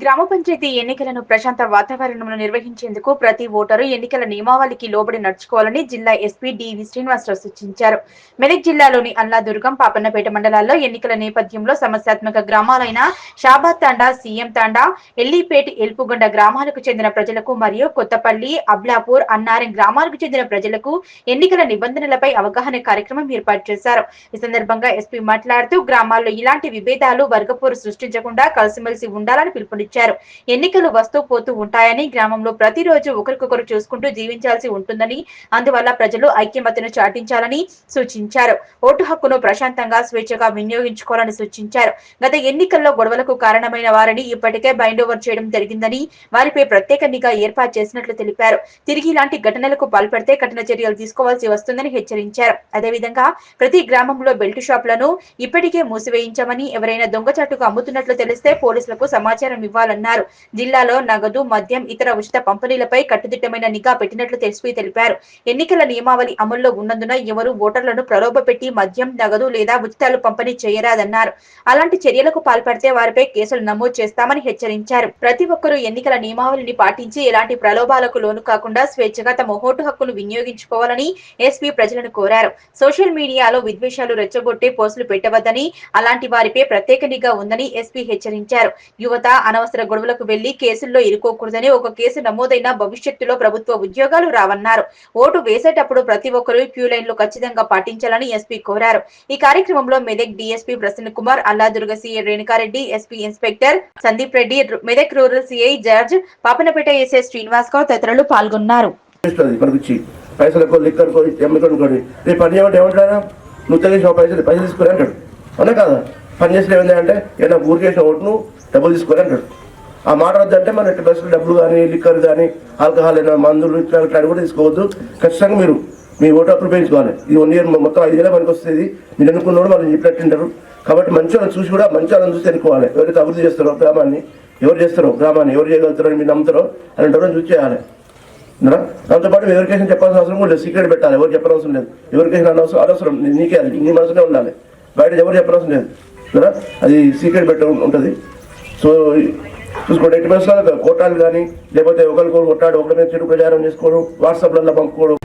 గ్రామ పంచాయతీ ఎన్నికలను ప్రశాంత వాతావరణంలో నిర్వహించేందుకు ప్రతి ఓటరు ఎన్నికల నియమావళికి లోబడి నడుచుకోవాలని జిల్లా ఎస్పీ డివి శ్రీనివాసరావు సూచించారు. మెదక్ జిల్లాలోని అల్లాదుర్గం, పాపన్నపేట మండలాల్లో ఎన్నికల నేపథ్యంలో సమస్యాత్మక గ్రామాలైన షాబాద్ తాండా, సీఎం తాండా, ఎల్లీపేట్, ఎల్పుగొండ గ్రామాలకు చెందిన ప్రజలకు మరియు కొత్తపల్లి, అబ్లాపూర్, అన్నారం గ్రామాలకు చెందిన ప్రజలకు ఎన్నికల నిబంధనలపై అవగాహన కార్యక్రమం ఏర్పాటు చేశారు. ఈ సందర్భంగా ఎస్పీ మాట్లాడుతూ గ్రామాల్లో ఇలాంటి విభేదాలు, వర్గపోరు సృష్టించకుండా కలిసిమెలిసి ఉండాలని పిలుపునిచ్చారు. ఎన్నికలు వస్తూ పోతూ ఉంటాయని, గ్రామంలో ప్రతిరోజు ఒకరికొకరు చూసుకుంటూ జీవించాల్సి ఉంటుందని, అందువల్ల ప్రజలు ఐక్యమత్యను చాటించాలని సూచించారు. ఓటు హక్కును ప్రశాంతంగా, స్వేచ్ఛగా వినియోగించుకోవాలని సూచించారు. గత ఎన్నికల్లో గొడవలకు కారణమైన వారిని ఇప్పటికే బైండ్ ఓవర్ చేయడం జరిగిందని, వారిపై ప్రత్యేక నిఘా ఏర్పాటు చేసినట్లు తెలిపారు. తిరిగి ఇలాంటి ఘటనలకు పాల్పడితే కఠిన చర్యలు తీసుకోవాల్సి వస్తుందని హెచ్చరించారు. అదేవిధంగా ప్రతి గ్రామంలో బెల్ట్ షాపులను ఇప్పటికే మూసివేయించామని, ఎవరైనా దొంగచాటుగా అమ్ముతున్నట్లు తెలిస్తే పోలీసులకు సమాచారం ఇవ్వాలన్నారు. జిల్లాలో నగదు, మద్యం, ఇతర ఉచిత పంపిణీలపై కట్టుదిట్టమైన నిఘా పెట్టినట్లు తెలిపారు. ఎన్నికల నియమావళి అమల్లో ఉన్నందున ఎవరు ఓటర్లను ప్రలోభపెట్టి మద్యం, నగదు లేదా ఉచితాలు పంపిణీ చేయరాదన్నారు. అలాంటి చర్యలకు పాల్పడితే వారిపై కేసులు నమోదు చేస్తామని హెచ్చరించారు. ప్రతి ఒక్కరూ ఎన్నికల నియమావళిని పాటించి ఎలాంటి ప్రలోభాలకు లోను కాకుండా స్వేచ్ఛగా తమ ఓటు హక్కును వినియోగించుకోవాలని ఎస్పీ ప్రజలను కోరారు. సోషల్ మీడియాలో విద్వేషాలు రెచ్చగొట్టే పోస్టులు పెట్టవద్దని, అలాంటి వారిపై ప్రత్యేక నిఘా ఉందని ఎస్పీ హెచ్చరించారు. యువత అనవసర గొడవలకు వెళ్లి కేసుల్లో ఇరుక్కోకూడదని, ఒక కేసు నమోదైన భవిష్యత్తులో ప్రభుత్వ ఉద్యోగాలు రావన్నారు. ఓటు వేసేటప్పుడు ప్రతి ఒక్కరూ క్యూ లైన్ లో ఖచ్చితంగా పాటించాలని ఎస్పీ కోరారు. ఈ కార్యక్రమంలో Medak DSP Prasanna Kumar, Alladurg CI Renuka Reddy, SP inspector Sandeep Reddy, Medak rural CI George, Papannapet SI Srinivas Goud తదితరులు పాల్గొన్నారు. పైసలకు లిక్కర్కో ఎమ్మికొనుకోండి రేపు పని చేయమంటే ఏమంటారా, నువ్వు తెలిసిన పైసలు తీసుకుని అంటాడు. అవునా కాదా? పని చేసిన ఏమంటే ఏదైనా ఊరికేసిన ఓటును డబ్బులు తీసుకొని అంటాడు. ఆ మాట వద్దంటే మన బస్సులు డబ్బులు కానీ, లిక్కర్ కానీ, ఆల్కహాల్ అయినా మందులు ఇట్లాంటి కూడా తీసుకోవద్దు. ఖచ్చితంగా మీరు మీ ఓటు అప్పుడు పెంచుకోవాలి. ఇది 1 ఇయర్ మొత్తం 5 ఏళ్ళ పనికి వస్తుంది. మీరు అనుకున్నవాడు వాళ్ళు చెప్పినట్టుంటారు. కాబట్టి మంచి వాళ్ళని చూసి కూడా మంచి వాళ్ళని చూసి ఎన్నుకోవాలి. ఎవరైతే అభివృద్ధి చేస్తారో గ్రామాన్ని, ఎవరు చేయగలుగుతారో మీరు నమ్ముతారో అలాంటి చూసి చేయాలి. దాంతోపాటు ఎవరికేషన్ చెప్పాల్సిన అవసరం కూడా లేదు. సీక్రెట్ పెట్టాలి. ఎవరు చెప్పనవసరం లేదు. ఎవరికేషన్ అనవసరం నీకే, అది నీ మనసునే ఉండాలి. బయట ఎవరు చెప్పనవసరం లేదు. అది సీక్రెట్ పెట్ట ఉంటుంది. సో చూసుకోండి. ఎట్టి పరిస్థితుల్లో కొట్టాలి కానీ, లేకపోతే ఒకరికొకరు కొట్టాడు, ఒకరి మీద చెడు ప్రచారం చేసుకోవడం, వాట్సాప్లలో పంపుకోవడం.